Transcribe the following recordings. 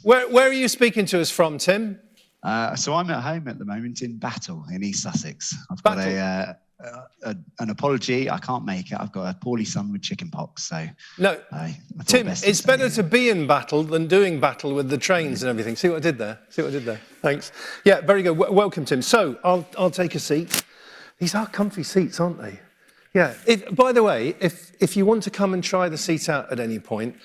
Where are you speaking to us from, Tim? So I'm at home at the moment in Battle in East Sussex. I've got an apology. I can't make it. I've got a poorly son with chicken pox. So no, Tim, it's better to be in battle than doing battle with the trains and everything. See what I did there? See what I did there? Thanks. Yeah, very good. Welcome, Tim. So I'll take a seat. These are comfy seats, aren't they? Yeah. By the way, if you want to come and try the seat out at any point,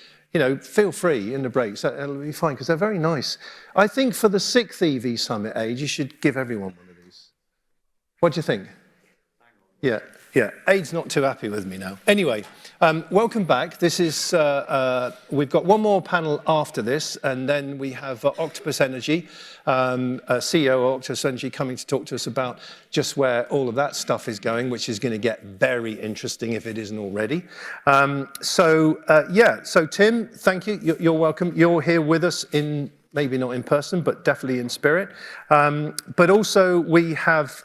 feel free in the breaks. That'll be fine because they're very nice. I think for the 6th EV Summit age, you should give everyone one of these. What do you think? Yeah. Aid's not too happy with me now. Anyway, welcome back. This is we've got one more panel after this, and then we have Octopus Energy, CEO of Octopus Energy, coming to talk to us about just where all of that stuff is going, which is going to get very interesting if it isn't already. So Tim, thank you. You're welcome. You're here with us maybe not in person, but definitely in spirit. But also we have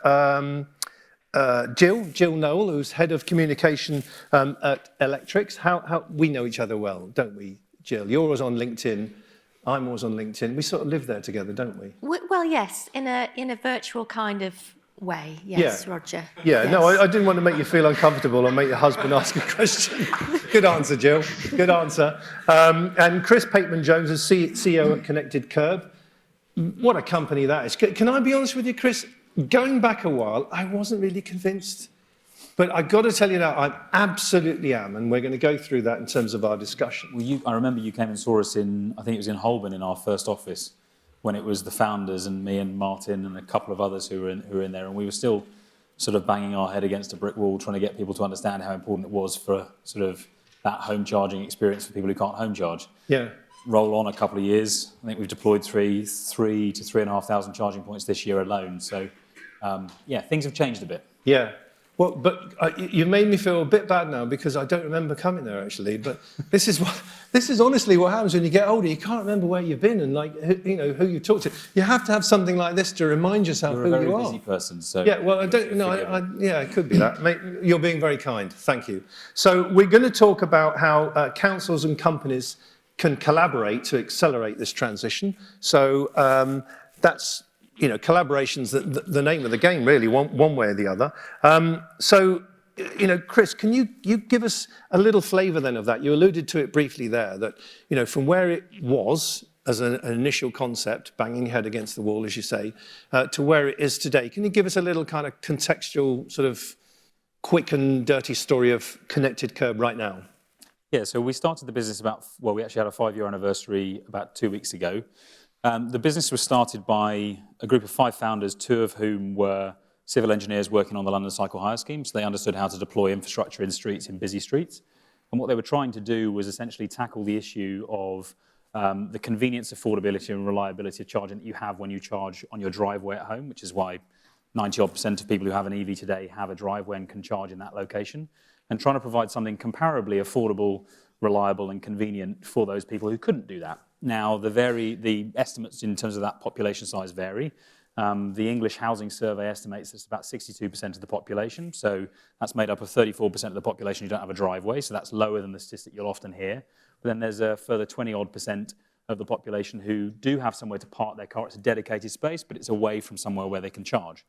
Gill Nowell, who's head of communication at Electrix. How we know each other well, don't we, Gill? You're always on LinkedIn. I'm always on LinkedIn. We sort of live there together, don't we? Well, yes, in a virtual kind of way. Yes, yeah. Roger. Yeah. Yes. No, I didn't want to make you feel uncomfortable or make your husband ask a question. Good answer, Gill. Good answer. And Chris Pateman-Jones is CEO at Connected Kerb. What a company that is. Can I be honest with you, Chris? Going back a while, I wasn't really convinced. But I've got to tell you now, I absolutely am, and we're going to go through that in terms of our discussion. Well, I remember you came and saw us I think it was in Holborn in our first office, when it was the founders and me and Martin and a couple of others who were in there, and we were still sort of banging our head against a brick wall, trying to get people to understand how important it was for sort of that home charging experience for people who can't home charge. Yeah. Roll on a couple of years, I think we've deployed 3,000 to 3,500 charging points this year alone. So, things have changed a bit. Yeah. Well, but you made me feel a bit bad now because I don't remember coming there actually. But this is honestly what happens when you get older. You can't remember where you've been and who you talked to. You have to have something like this to remind yourself who you are. You're a very busy person, so yeah. Well, I don't know. It could be that. You're being very kind. Thank you. So we're going to talk about how councils and companies can collaborate to accelerate this transition. So that's. Collaboration's the name of the game, really, one way or the other. Chris, can you give us a little flavour then of that? You alluded to it briefly there, that, from where it was as an initial concept, banging your head against the wall, as you say, to where it is today. Can you give us a little kind of contextual, sort of quick and dirty story of Connected Kerb right now? Yeah, so we started the business we actually had a 5-year anniversary about 2 weeks ago. The business was started by a group of 5 founders, 2 of whom were civil engineers working on the London Cycle Hire Scheme, so they understood how to deploy infrastructure in busy streets. And what they were trying to do was essentially tackle the issue of the convenience, affordability and reliability of charging that you have when you charge on your driveway at home, which is why 90% of people who have an EV today have a driveway and can charge in that location, and trying to provide something comparably affordable, reliable and convenient for those people who couldn't do that. Now, the estimates in terms of that population size vary. The English Housing Survey estimates it's about 62% of the population, so that's made up of 34% of the population who don't have a driveway, so that's lower than the statistic you'll often hear. But then there's a further 20-odd% of the population who do have somewhere to park their car. It's a dedicated space, but it's away from somewhere where they can charge.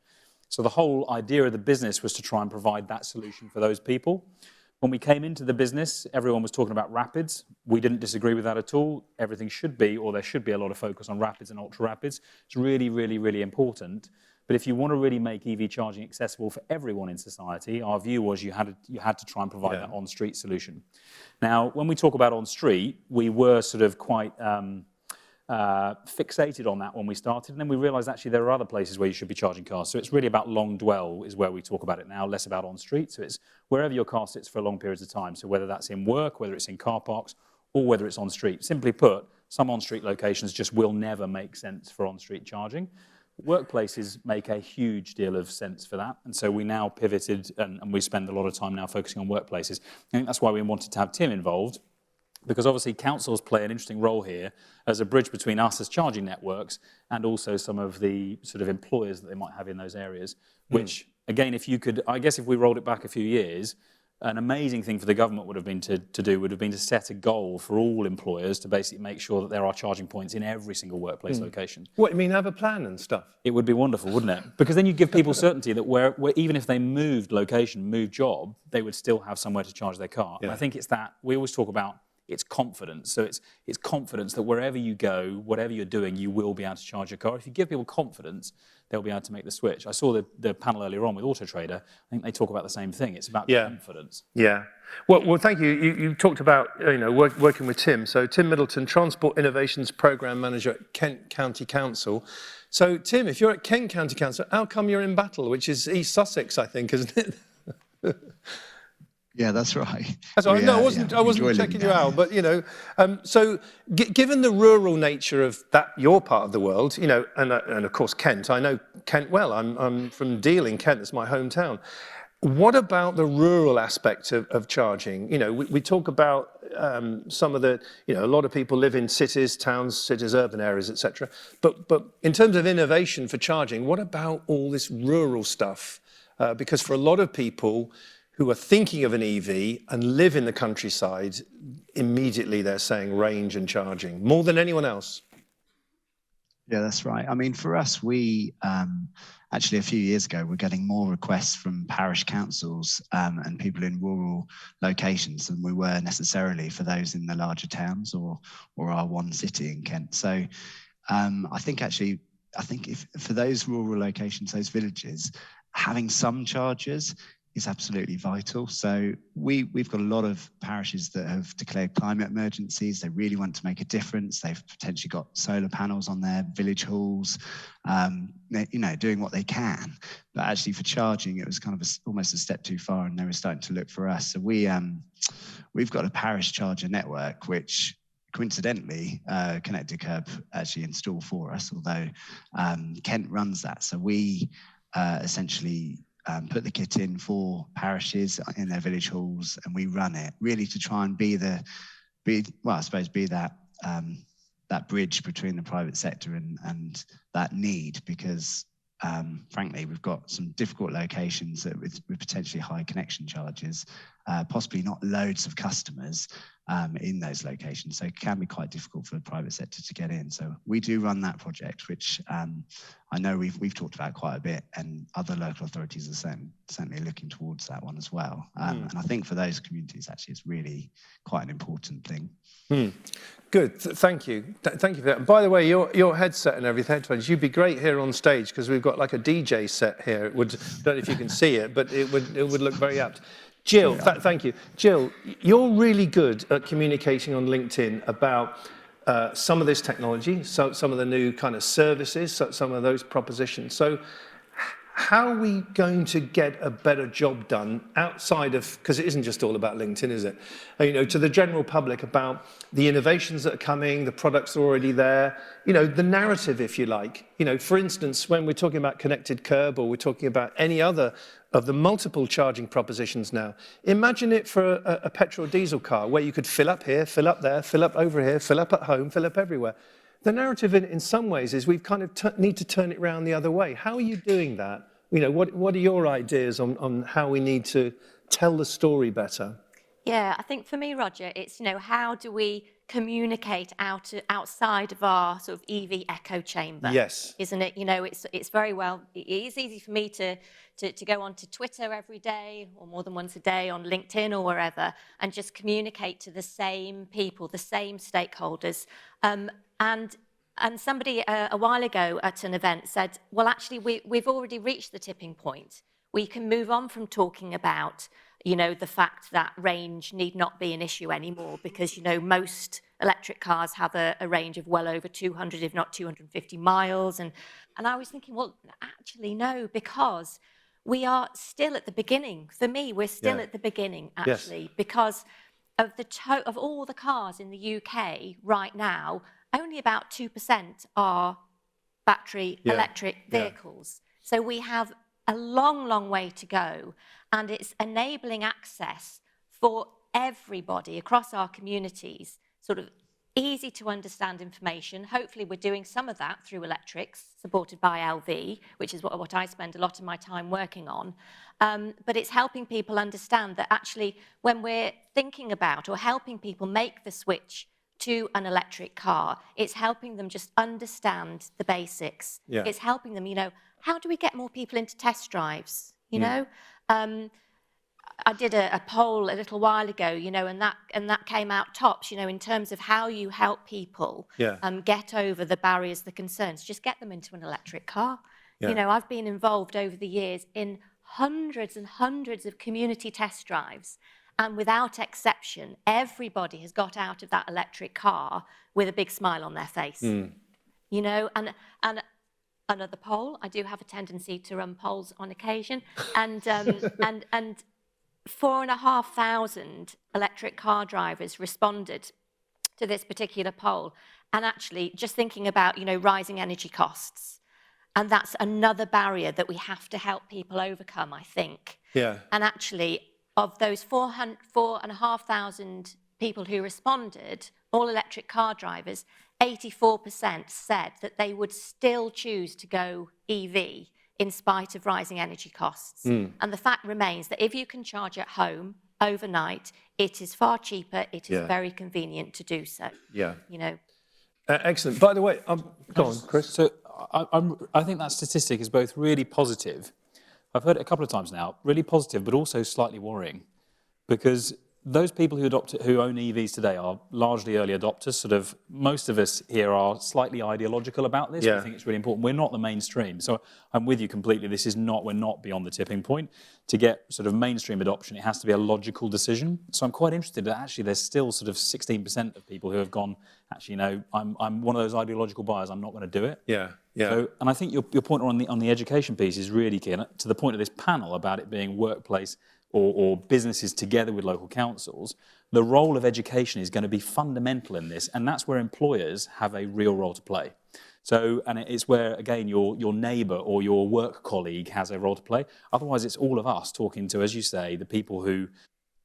So the whole idea of the business was to try and provide that solution for those people. When we came into the business, everyone was talking about rapids. We didn't disagree with that at all. Everything should be, or there should be a lot of focus on rapids and ultra rapids. It's really, really, really important. But if you want to really make EV charging accessible for everyone in society, our view was you had to try and provide that on-street solution. Now, when we talk about on-street, we were sort of quite fixated on that when we started, and then we realized actually there are other places where you should be charging cars. So it's really about long dwell is where we talk about it now, less about on street. So it's wherever your car sits for long periods of time. So whether that's in work, whether it's in car parks, or whether it's on street. Simply put, some on street locations just will never make sense for on street charging. Workplaces make a huge deal of sense for that, and so we now pivoted and we spend a lot of time now focusing on workplaces. I think that's why we wanted to have Tim involved, because obviously councils play an interesting role here as a bridge between us as charging networks and also some of the sort of employers that they might have in those areas, which, again, if you could, I guess if we rolled it back a few years, an amazing thing for the government would have been to set a goal for all employers to basically make sure that there are charging points in every single workplace location. What, you mean have a plan and stuff? It would be wonderful, wouldn't it? Because then you give people certainty that where even if they moved location, moved job, they would still have somewhere to charge their car. And I think it's that, we always talk about it's confidence. So it's confidence that wherever you go, whatever you're doing, you will be able to charge your car. If you give people confidence, they'll be able to make the switch. I saw the panel earlier on with Auto Trader. I think they talk about the same thing. It's about confidence. Yeah. Well, thank you. You talked about working with Tim. So Tim Middleton, Transport Innovations Programme Manager at Kent County Council. So Tim, if you're at Kent County Council, how come you're in Battle, which is East Sussex, I think, isn't it? Yeah, that's right. That's right. No, I wasn't checking you out, but so given the rural nature of your part of the world, and of course Kent, I know Kent well. I'm from Deal in Kent. It's my hometown. What about the rural aspect of charging? We talk about some of the, a lot of people live in cities, towns, cities, urban areas, etc. But in terms of innovation for charging, what about all this rural stuff? Because for a lot of people who are thinking of an EV and live in the countryside, immediately they're saying range and charging, more than anyone else. Yeah, that's right. I mean, for us, we actually a few years ago, we're getting more requests from parish councils and people in rural locations than we were necessarily for those in the larger towns or our one city in Kent. So I think if for those rural locations, those villages, having some chargers is absolutely vital. So we've got a lot of parishes that have declared climate emergencies. They really want to make a difference. They've potentially got solar panels on their village halls, doing what they can. But actually for charging, it was kind of almost a step too far, and they were starting to look for us. So we've got a parish charger network, which coincidentally, Connected Kerb actually installed for us, although Kent runs that. So we essentially put the kit in for parishes in their village halls, and we run it really to try and be that bridge between the private sector and that need, because frankly, we've got some difficult locations that with potentially high connection charges, possibly not loads of customers in those locations. So it can be quite difficult for the private sector to get in. So we do run that project, which I know we've talked about quite a bit, and other local authorities are certainly looking towards that one as well. And I think for those communities, actually, it's really quite an important thing. Good, thank you. Thank you for that. And by the way, your headset and everything, headphones, you'd be great here on stage because we've got like a DJ set here. I don't know if you can see it, but it would look very apt. Gill, thank you. Gill, you're really good at communicating on LinkedIn about some of this technology, some of the new kind of services, some of those propositions. So how are we going to get a better job done outside of, because it isn't just all about LinkedIn, is it? To the general public about the innovations that are coming, the products are already there, the narrative, if you like. For instance, when we're talking about Connected Kerb or we're talking about any other of the multiple charging propositions now, imagine it for a petrol or diesel car where you could fill up here, fill up there, fill up over here, fill up at home, fill up everywhere. The narrative in some ways is we've kind of need to turn it around the other way. How are you doing that? What are your ideas on how we need to tell the story better? Yeah, I think for me, Roger, it's, how do we communicate outside of our sort of EV echo chamber? Yes. Isn't it? It's very well, it is easy for me to go onto Twitter every day or more than once a day, on LinkedIn or wherever, and just communicate to the same people, the same stakeholders. And somebody a while ago at an event said, well, actually, we've already reached the tipping point. We can move on from talking about, the fact that range need not be an issue anymore because, most electric cars have a range of well over 200, if not 250 miles. And I was thinking, well, actually, no, because we are still at the beginning. For me, we're still at the beginning, actually, because of of all the cars in the UK right now, only about 2% are battery electric vehicles. So we have a long, long way to go, and it's enabling access for everybody across our communities, sort of easy to understand information. Hopefully we're doing some of that through Electrix, supported by LV, which is what I spend a lot of my time working on. But it's helping people understand that actually when we're thinking about or helping people make the switch to an electric car, it's helping them just understand the basics. Yeah. It's helping them, how do we get more people into test drives, know? I did a poll a little while ago, and that came out tops, in terms of how you help people get over the barriers, the concerns. Just get them into an electric car. Yeah. I've been involved over the years in hundreds and hundreds of community test drives, and without exception, everybody has got out of that electric car with a big smile on their face. And another poll, I do have a tendency to run polls on occasion, and 4,500 electric car drivers responded to this particular poll. And actually, just thinking about, rising energy costs. And that's another barrier that we have to help people overcome, I think. Yeah. And actually, of those 4,500 people who responded, all electric car drivers, 84% said that they would still choose to go EV in spite of rising energy costs. And the fact remains that if you can charge at home overnight, it is far cheaper, it is very convenient to do so. Yeah. Excellent. By the way, go on, Chris. So I think that statistic is both really positive. I've heard it a couple of times now, really positive, but also slightly worrying, because those people who own EVs today are largely early adopters. Sort of most of us here are slightly ideological about this. Yeah. I think it's really important. We're not the mainstream. So I'm with you completely. We're not beyond the tipping point. To get sort of mainstream adoption, it has to be a logical decision. So I'm quite interested that actually there's still sort of 16% of people who have gone, actually, I'm one of those ideological buyers, I'm not going to do it. Yeah, yeah. So, and I think your point on the education piece is really key. And to the point of this panel about it being workplace or businesses together with local councils, the role of education is going to be fundamental in this, and that's where employers have a real role to play. So, and it's where, again, your neighbour or your work colleague has a role to play. Otherwise, it's all of us talking to, as you say, the people who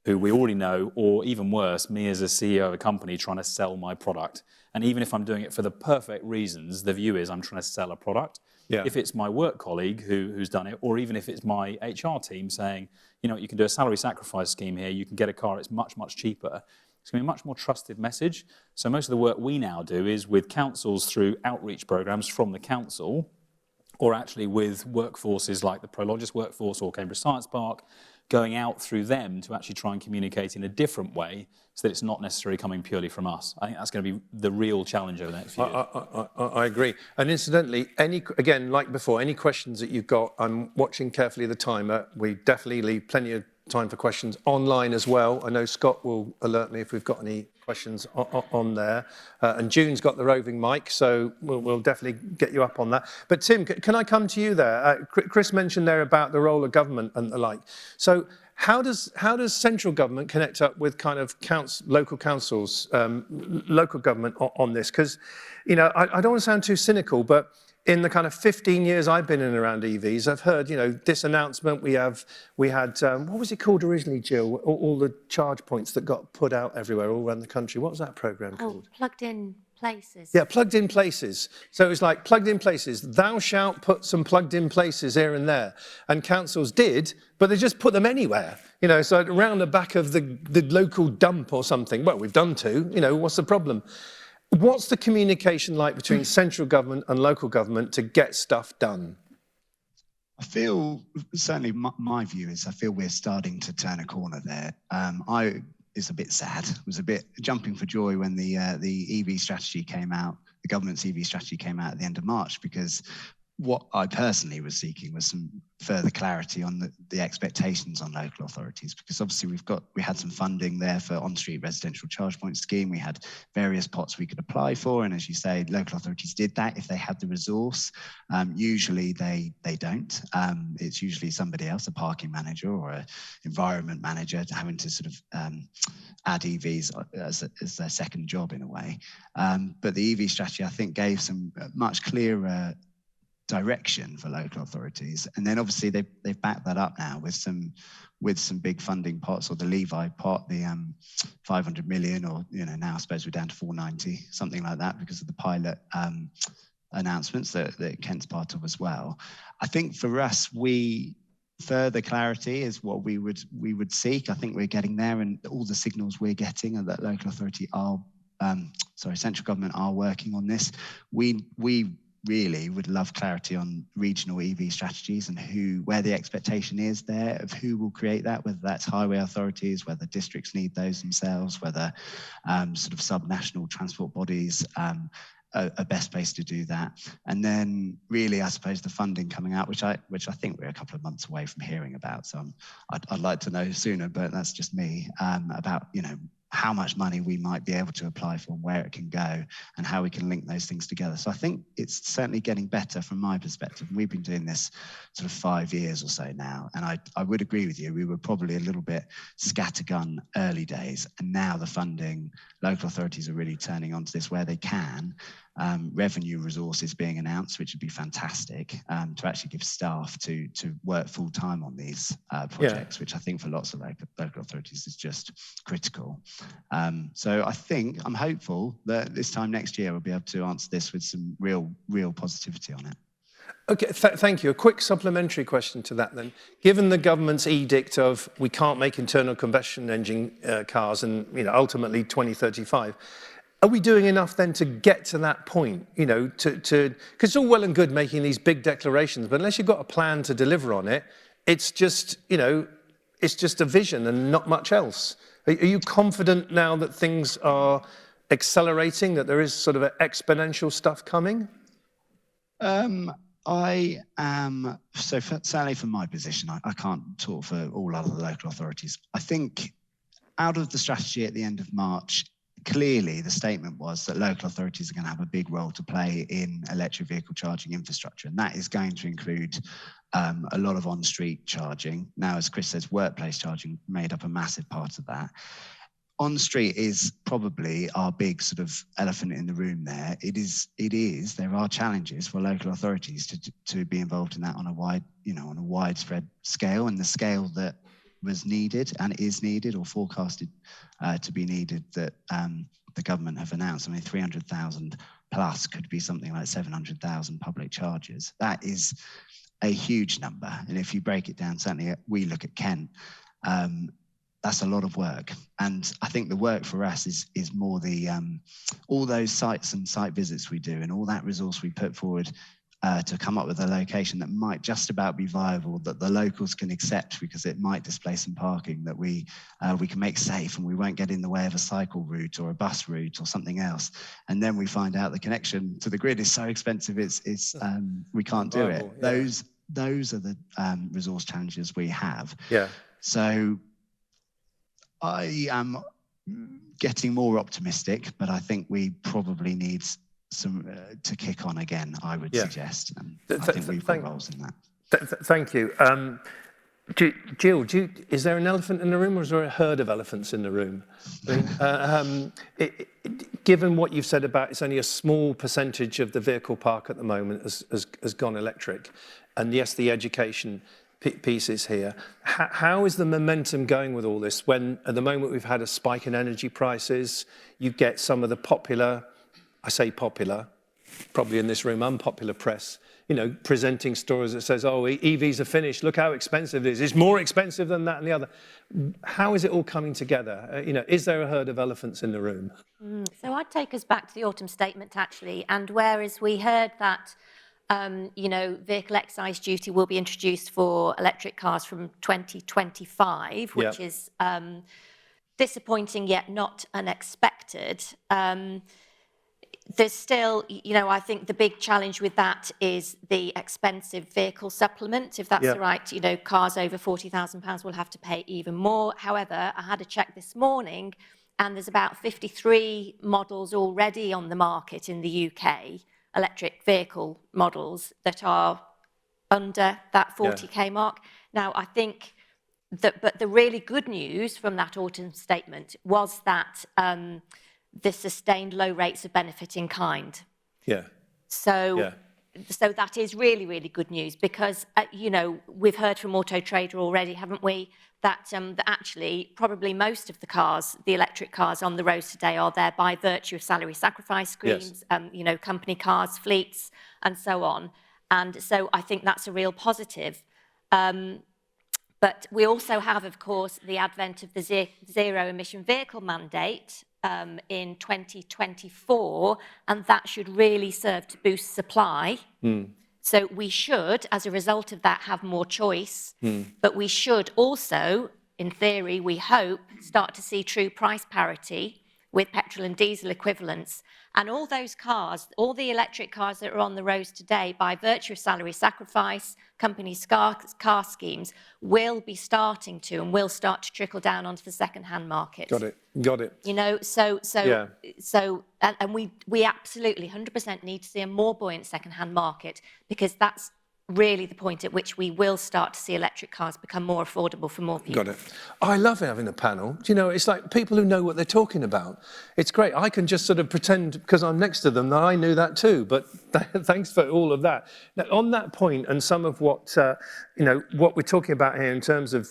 we already know, or even worse, me as a CEO of a company trying to sell my product. And even if I'm doing it for the perfect reasons, the view is I'm trying to sell a product. Yeah. If it's my work colleague who's done it, or even if it's my HR team saying, you can do a salary sacrifice scheme here, you can get a car, it's much, much cheaper. It's going to be a much more trusted message. So most of the work we now do is with councils through outreach programs from the council, or actually with workforces like the Prologis workforce or Cambridge Science Park, going out through them to actually try and communicate in a different way so that it's not necessarily coming purely from us. I think that's going to be the real challenge over the next few years. I agree. And incidentally, again, like before, any questions that you've got, I'm watching carefully the timer. We definitely leave plenty of time for questions online as well. I know Scott will alert me if we've got any questions on there. And June's got the roving mic, so we'll definitely get you up on that. But Tim, can I come to you there? Chris mentioned there about the role of government and the like. So how does central government connect up with kind of local councils, local government on this? Because, I don't want to sound too cynical, but in the kind of 15 years I've been in and around EVs, I've heard, this announcement. We had, what was it called originally, Gill? All the charge points that got put out everywhere, all around the country. What was that programme called? Plugged in places. Yeah, plugged in places. So it was like plugged in places. Thou shalt put some plugged in places here and there. And councils did, but they just put them anywhere. So around the back of the local dump or something. Well, we've done two. What's the problem? What's the communication like between central government and local government to get stuff done? I feel, certainly my view is, I feel we're starting to turn a corner there. It's a bit sad. It was a bit jumping for joy when the EV strategy came out, the government's EV strategy came out at the end of March, because what I personally was seeking was some further clarity on the expectations on local authorities, because obviously we had some funding there for on-street residential charge point scheme. We had various pots we could apply for, and as you say, local authorities did that if they had the resource. Usually they don't. It's usually somebody else, a parking manager or an environment manager, having to sort of add EVs as their second job in a way. But the EV strategy, I think, gave some much clearer direction for local authorities. And then obviously they've backed that up now with some big funding pots, or the Levi pot, the 500 million, or now I suppose we're down to 490, something like that, because of the pilot announcements that Kent's part of as well. I think for us, further clarity is what we would seek. I think we're getting there, and all the signals we're getting are that local authority are, central government are working on this. We really would love clarity on regional EV strategies and where the expectation is there of who will create that, whether that's highway authorities, whether districts need those themselves, whether sort of sub-national transport bodies are best placed to do that. And then really, I suppose, the funding coming out, which I think we're a couple of months away from hearing about. So I'd like to know sooner, but that's just me, about, how much money we might be able to apply for and where it can go and how we can link those things together. So I think it's certainly getting better from my perspective. We've been doing this sort of 5 years or so now. And I would agree with you, we were probably a little bit scattergun early days. And now the funding, local authorities are really turning onto this where they can. Revenue resources being announced, which would be fantastic, to actually give staff to work full time on these projects, which I think for lots of local authorities is just critical. So I'm hopeful that this time next year we'll be able to answer this with some real positivity on it. Okay, thank you. A quick supplementary question to that then. Given the government's edict of we can't make internal combustion engine cars and ultimately 2035, are we doing enough then to get to that point, because it's all well and good making these big declarations, but unless you've got a plan to deliver on it, it's just, it's just a vision and not much else. Are you confident now that things are accelerating, that there is sort of exponential stuff coming? I am, certainly from my position, I can't talk for all other local authorities. I think out of the strategy at the end of March, clearly the statement was that local authorities are going to have a big role to play in electric vehicle charging infrastructure, and that is going to include a lot of on-street charging. Now, as Chris says, workplace charging made up a massive part of that. On-street is probably our big sort of elephant in the room there. There are challenges for local authorities to be involved in that on a widespread scale, and the scale that was needed and is needed or forecasted to be needed that the government have announced. I mean, 300,000 plus could be something like 700,000 public chargers. That is a huge number. And if you break it down, certainly we look at Kent, that's a lot of work. And I think the work for us is more the all those sites and site visits we do and all that resource we put forward to come up with a location that might just about be viable, that the locals can accept because it might displace some parking, that we can make safe and we won't get in the way of a cycle route or a bus route or something else. And then we find out the connection to the grid is so expensive, we can't do it. Yeah. Those are the resource challenges we have. Yeah. So I am getting more optimistic, but I think we probably need some to kick on again, I would suggest. And I think we've got roles in that. Thank you. Gill, is there an elephant in the room or is there a herd of elephants in the room? I mean, given what you've said about it's only a small percentage of the vehicle park at the moment has gone electric, and yes, the education piece is here. How is the momentum going with all this when at the moment we've had a spike in energy prices, you get some of the popular, I say popular, probably in this room, unpopular press, presenting stories that says, oh, EVs are finished, look how expensive it is. It's more expensive than that and the other. How is it all coming together? Is there a herd of elephants in the room? So I'd take us back to the autumn statement, actually, and whereas we heard that, vehicle excise duty will be introduced for electric cars from 2025, which is disappointing yet not unexpected. There's still, I think the big challenge with that is the expensive vehicle supplement. If that's the right, cars over £40,000 will have to pay even more. However, I had a check this morning and there's about 53 models already on the market in the UK, electric vehicle models that are under that 40k mark. Now, I think but the really good news from that autumn statement was that the sustained low rates of benefit in kind. Yeah. So so that is really, really good news because, you know, we've heard from Auto Trader already, haven't we, that, that actually probably most of the cars, the electric cars on the roads today are there by virtue of salary sacrifice schemes, you know, company cars, fleets, and so on. And so I think that's a real positive. But we also have, of course, the advent of the zero emission vehicle mandate in 2024, and that should really serve to boost supply. So we should, as a result of that, have more choice, but we should also, in theory, we hope, start to see true price parity with petrol and diesel equivalents. And all those cars, all the electric cars that are on the roads today, by virtue of salary sacrifice, companies' car schemes, will be starting to and will start to trickle down onto the second-hand market. Got it. You know, and we absolutely 100% need to see a more buoyant second-hand market, because that's really the point at which we will start to see electric cars become more affordable for more people. Got it. I love having a panel. Do you know, it's like people who know what they're talking about. It's great. I can just sort of pretend, because I'm next to them, that I knew that too. But thanks for all of that. Now, on that point, and some of what, you know, what we're talking about here in terms of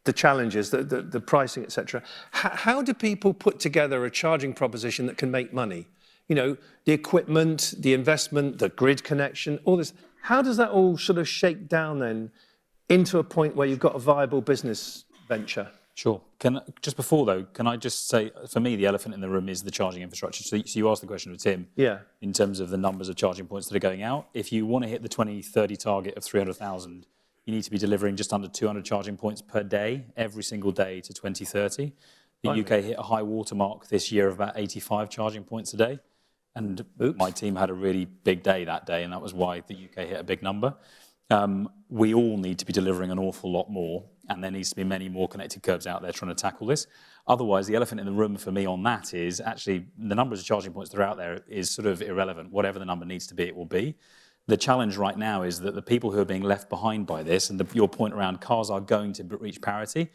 the challenges, the pricing, etc. How do people put together a charging proposition that can make money? You know, the equipment, the investment, the grid connection, all this. How does that all sort of shake down then into a point where you've got a viable business venture? Sure. Just before though, can I just say, for me, the elephant in the room is the charging infrastructure. So you asked the question of Tim, in terms of the numbers of charging points that are going out. If you want to hit the 2030 target of 300,000, you need to be delivering just under 200 charging points per day, every single day to 2030. The UK hit a high watermark this year of about 85 charging points a day. And my team had a really big day that day, and that was why the UK hit a big number. We all need to be delivering an awful lot more, and there needs to be many more connected curbs out there trying to tackle this. Otherwise, the elephant in the room for me on that is actually the numbers of charging points that are out there is sort of irrelevant. Whatever the number needs to be, it will be. The challenge right now is that the people who are being left behind by this, and your point around cars are going to reach parity,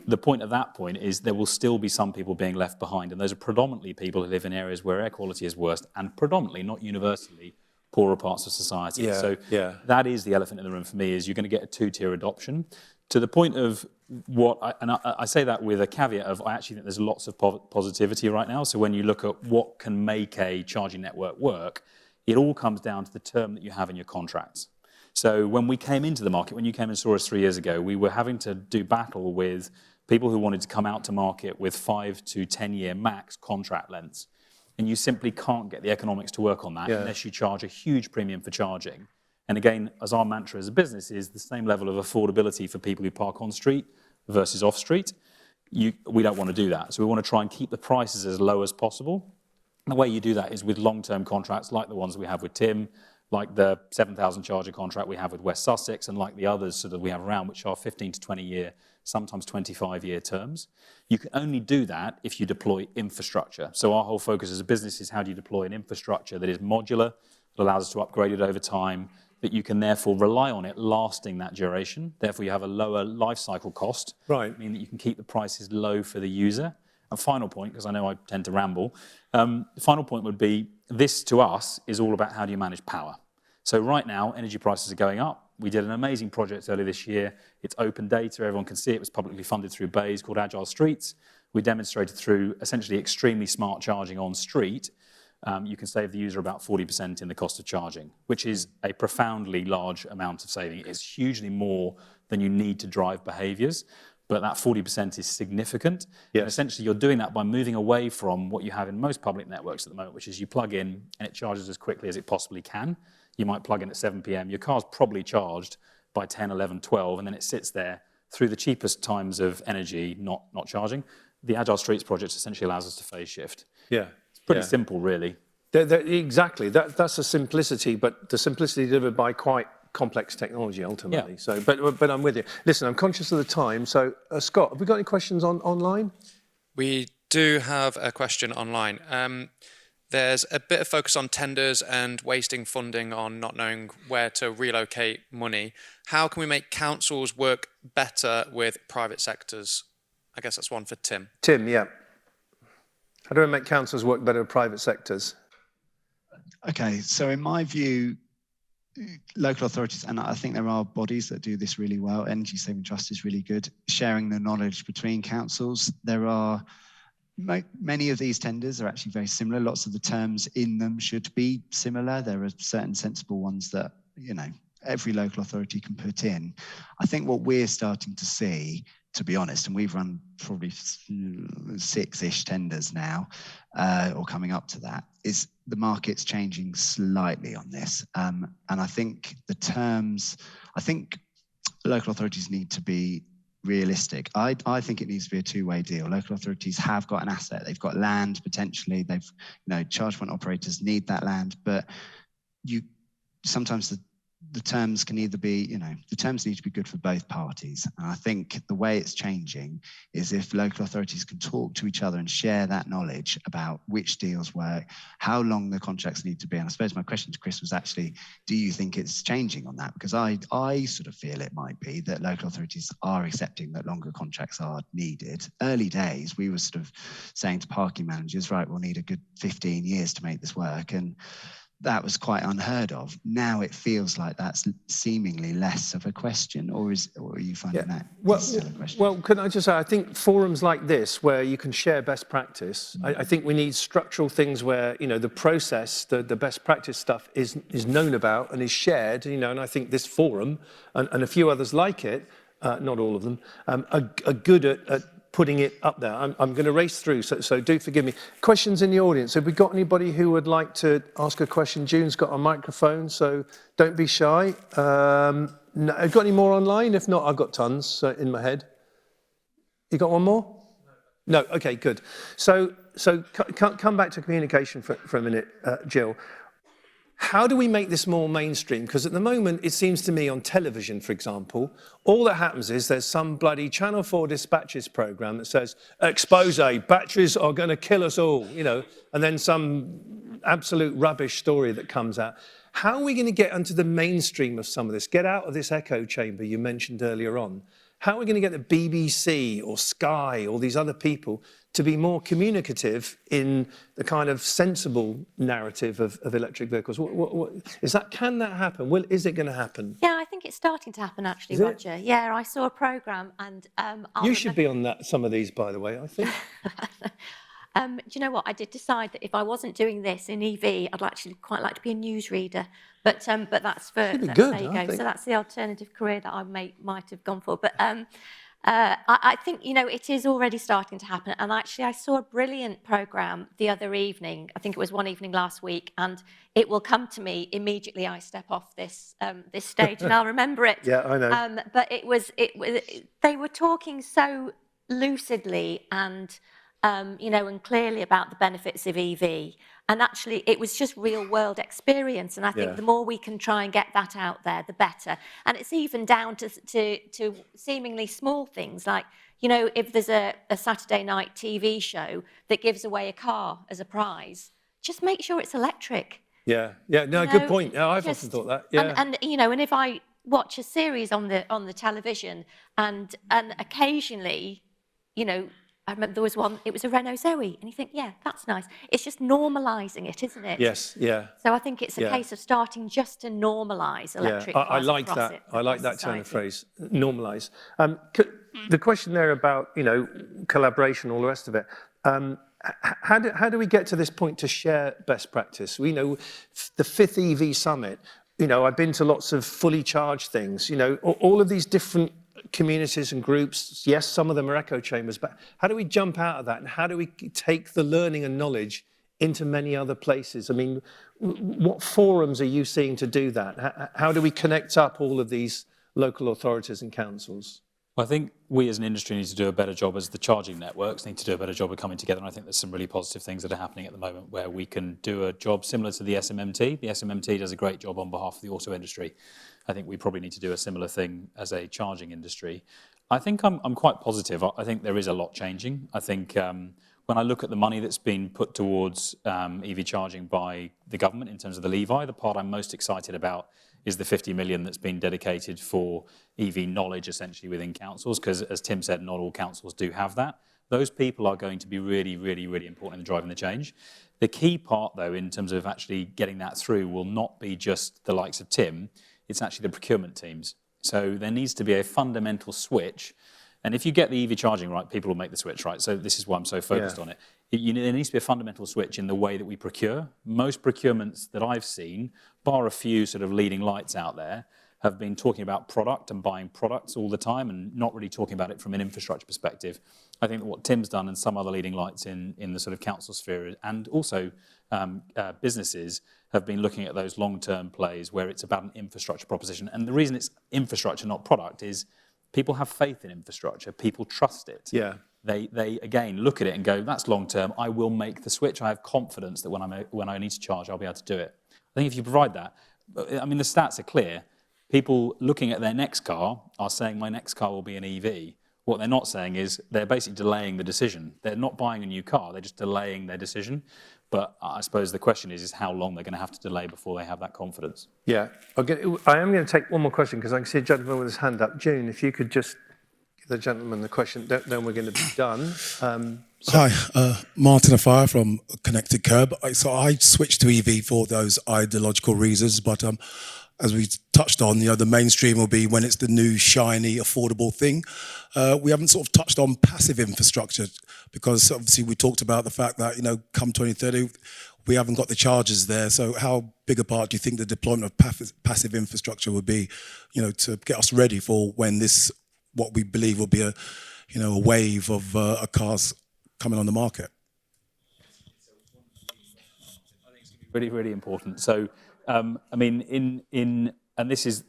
the point of that point is there will still be some people being left behind, and those are predominantly people who live in areas where air quality is worst, and predominantly, not universally, poorer parts of society. That is the elephant in the room for me, is you're going to get a two-tier adoption. To the point of what, I say that with a caveat of I actually think there's lots of positivity right now. So when you look at what can make a charging network work, it all comes down to the term that you have in your contracts. So when we came into the market, when you came and saw us 3 years ago, we were having to do battle with people who wanted to come out to market with 5 to 10 year max contract lengths. And you simply can't get the economics to work on that unless you charge a huge premium for charging. And again, as our mantra as a business is the same level of affordability for people who park on street versus off street. We don't want to do that. So we want to try and keep the prices as low as possible. And the way you do that is with long-term contracts like the ones we have with Tim, like the 7,000 charger contract we have with West Sussex, and like the others that we have around, which are 15 to 20 year, sometimes 25-year terms. You can only do that if you deploy infrastructure. So our whole focus as a business is how do you deploy an infrastructure that is modular, that allows us to upgrade it over time, that you can therefore rely on it lasting that duration. Therefore, you have a lower life cycle cost, meaning that you can keep the prices low for the user. And final point, because I know I tend to ramble, the final point would be this to us is all about how do you manage power. So right now, energy prices are going up. We did an amazing project earlier this year. It's open data, everyone can see it. It was publicly funded through Bays called Agile Streets. We demonstrated through essentially extremely smart charging on street. You can save the user about 40% in the cost of charging, which is a profoundly large amount of saving. It's hugely more than you need to drive behaviors, but that 40% is significant. And essentially, you're doing that by moving away from what you have in most public networks at the moment, which is you plug in and it charges as quickly as it possibly can. You might plug in at 7 p.m. Your car's probably charged by 10, 11, 12, and then it sits there through the cheapest times of energy, not charging. The Agile Streets project essentially allows us to phase shift. It's pretty simple, really. Exactly. That's a simplicity, but the simplicity delivered by quite complex technology ultimately. So, but I'm with you. Listen, I'm conscious of the time. So, Scott, have we got any questions online? We do have a question online. There's a bit of focus on tenders and wasting funding on not knowing where to relocate money. How can we make councils work better with private sectors? I guess that's one for Tim. Tim, yeah. How do we make councils work better with private sectors? Okay, so in my view, local authorities, and I think there are bodies that do this really well. Energy Saving Trust is really good. Sharing the knowledge between councils. There are many of these tenders are actually very similar. Lots of the terms in them should be similar. There are certain sensible ones that, you know, every local authority can put in. I think what we're starting to see, to be honest, and we've run probably 6-ish tenders now, or coming up to that, is the market's changing slightly on this. And I think the terms, I think local authorities need to be realistic. I think it needs to be a two-way deal. Local authorities have got an asset. They've got land potentially. They've, you know, charge point operators need that land, but sometimes the terms can either be, you know, the terms need to be good for both parties. And I think the way it's changing is if local authorities can talk to each other and share that knowledge about which deals work, how long the contracts need to be. And I suppose my question to Chris was actually, do you think it's changing on that? Because I sort of feel it might be that local authorities are accepting that longer contracts are needed. Early days, we were sort of saying to parking managers, right, we'll need a good 15 years to make this work. And that was quite unheard of. Now it feels like that's seemingly less of a question, or are you finding that still a question? Well, can I just say, I think forums like this, where you can share best practice, I think we need structural things where, you know, the process, the best practice stuff is known about and is shared, you know, and I think this forum and a few others like it, not all of them, are good at putting it up there. I'm going to race through, so do forgive me. Questions in the audience. Have we got anybody who would like to ask a question? June's got a microphone, so don't be shy. No, have got any more online? If not, I've got tons in my head. You got one more? No. Okay, good. So come back to communication for a minute, Gill. How do we make this more mainstream? Because at the moment, it seems to me on television, for example, all that happens is there's some bloody Channel 4 dispatches programme that says, expose, batteries are going to kill us all, you know, and then some absolute rubbish story that comes out. How are we going to get onto the mainstream of some of this? Get out of this echo chamber you mentioned earlier on. How are we going to get the BBC or Sky or these other people to be more communicative in the kind of sensible narrative of electric vehicles? What is that? Can that happen? Is it going to happen? Yeah, I think it's starting to happen actually, Roger. Yeah, I saw a programme and... you should be on some of these, by the way, I think. Do you know what? I did decide that if I wasn't doing this in EV, I'd actually quite like to be a newsreader. But that's for... It'd be good, there you go. I think. So that's the alternative career that I might have gone for. But I think, you know, it is already starting to happen. And actually, I saw a brilliant programme the other evening. I think it was one evening last week. And it will come to me immediately I step off this stage and I'll remember it. Yeah, I know. But they were talking so lucidly and... you know, and clearly about the benefits of EV. And actually, it was just real world experience. And I think the more we can try and get that out there, the better. And it's even down to seemingly small things like, you know, if there's a Saturday night TV show that gives away a car as a prize, just make sure it's electric. Yeah, no, good point. Yeah, I've often thought that. Yeah. And you know, and if I watch a series on the television and occasionally, you know, I remember there was one, it was a Renault Zoe, and you think, yeah, that's nice. It's just normalising it, isn't it? Yes, yeah. So I think it's a case of starting just to normalise electric cars. I like that. I like that turn of phrase, normalise. The question there about, you know, collaboration, all the rest of it. How do we get to this point to share best practice? We know the 5th EV Summit, you know, I've been to lots of fully charged things, you know, all of these different communities and groups. Yes, some of them are echo chambers, but how do we jump out of that? And how do we take the learning and knowledge into many other places? I mean, what forums are you seeing to do that? How do we connect up all of these local authorities and councils? Well, I think we as an industry need to do a better job, as the charging networks need to do a better job of coming together. And I think there's some really positive things that are happening at the moment where we can do a job similar to the SMMT. The SMMT does a great job on behalf of the auto industry. I think we probably need to do a similar thing as a charging industry. I think I'm quite positive. I think there is a lot changing. I think when I look at the money that's been put towards EV charging by the government in terms of the Levi, the part I'm most excited about is the 50 million that's been dedicated for EV knowledge essentially within councils, because as Tim said, not all councils do have that. Those people are going to be really, really, really important in driving the change. The key part, though, in terms of actually getting that through will not be just the likes of Tim, it's actually the procurement teams. So there needs to be a fundamental switch. And if you get the EV charging right, people will make the switch, right? So this is why I'm so focused on it. There needs to be a fundamental switch in the way that we procure. Most procurements that I've seen, bar a few sort of leading lights out there, have been talking about product and buying products all the time and not really talking about it from an infrastructure perspective. I think that what Tim's done and some other leading lights in the sort of council sphere and also businesses have been looking at those long-term plays where it's about an infrastructure proposition. And the reason it's infrastructure, not product, is people have faith in infrastructure. People trust it. Yeah. They again look at it and go, that's long term. I will make the switch. I have confidence that when I need to charge, I'll be able to do it. I think if you provide that, I mean, the stats are clear. People looking at their next car are saying my next car will be an EV. What they're not saying is they're basically delaying the decision. They're not buying a new car. They're just delaying their decision. But I suppose the question is how long they're going to have to delay before they have that confidence. Yeah. I am going to take one more question because I can see a gentleman with his hand up. June, if you could just give the gentleman the question, then we're going to be done. Hi, Martin Afire from Connected Kerb. So I switched to EV for those ideological reasons, but as we touched on, the mainstream will be when it's the new, shiny, affordable thing. We haven't sort of touched on passive infrastructure because obviously we talked about the fact that, come 2030, we haven't got the chargers there. So how big a part do you think the deployment of passive infrastructure would be, to get us ready for when this, what we believe will be a wave of cars coming on the market? I think it's going to be really, really important. So, I mean, and this is,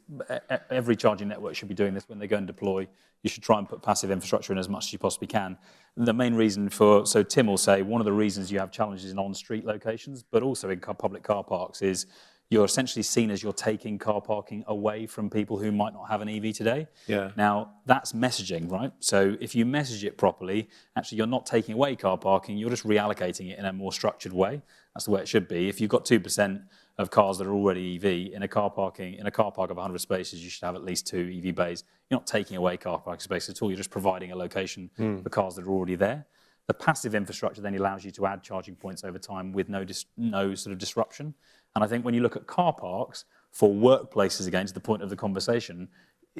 every charging network should be doing this when they go and deploy. You should try and put passive infrastructure in as much as you possibly can. The main reason so Tim will say, one of the reasons you have challenges in on-street locations, but also in public car parks is you're essentially seen as you're taking car parking away from people who might not have an EV today. Yeah. Now, that's messaging, right? So if you message it properly, actually you're not taking away car parking, you're just reallocating it in a more structured way. That's the way it should be. If you've got 2% of cars that are already EV, in a car park of 100 spaces, you should have at least 2 EV bays. You're not taking away car parking spaces at all, you're just providing a location for cars that are already there. The passive infrastructure then allows you to add charging points over time with no sort of disruption. And I think when you look at car parks for workplaces, again, to the point of the conversation,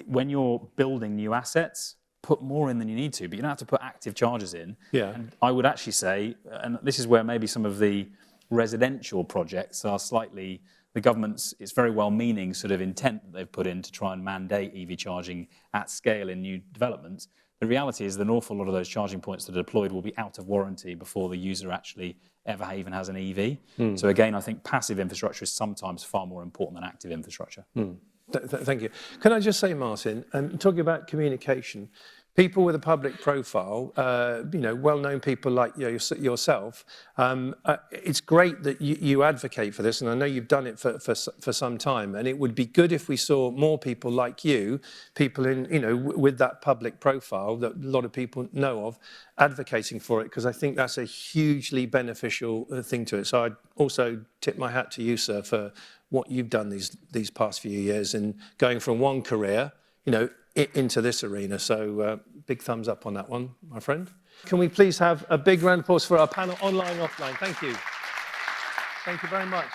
when you're building new assets, put more in than you need to, but you don't have to put active chargers in. Yeah. And I would actually say, and this is where maybe some of the residential projects are slightly, the government's, it's very well-meaning sort of intent that they've put in to try and mandate EV charging at scale in new developments. The reality is that an awful lot of those charging points that are deployed will be out of warranty before the user actually ever even has an EV. So again, I think passive infrastructure is sometimes far more important than active infrastructure. Thank you. Can I just say, Martin, talking about communication, people with a public profile, well-known people like yourself, it's great that you advocate for this, and I know you've done it for some time, and it would be good if we saw more people like you, people in, with that public profile that a lot of people know of, advocating for it, because I think that's a hugely beneficial thing to it. So I'd also tip my hat to you, sir, for what you've done these past few years in going from one career, into this arena. So big thumbs up on that one, my friend. Can we please have a big round of applause for our panel, online, offline? Thank you. Thank you very much.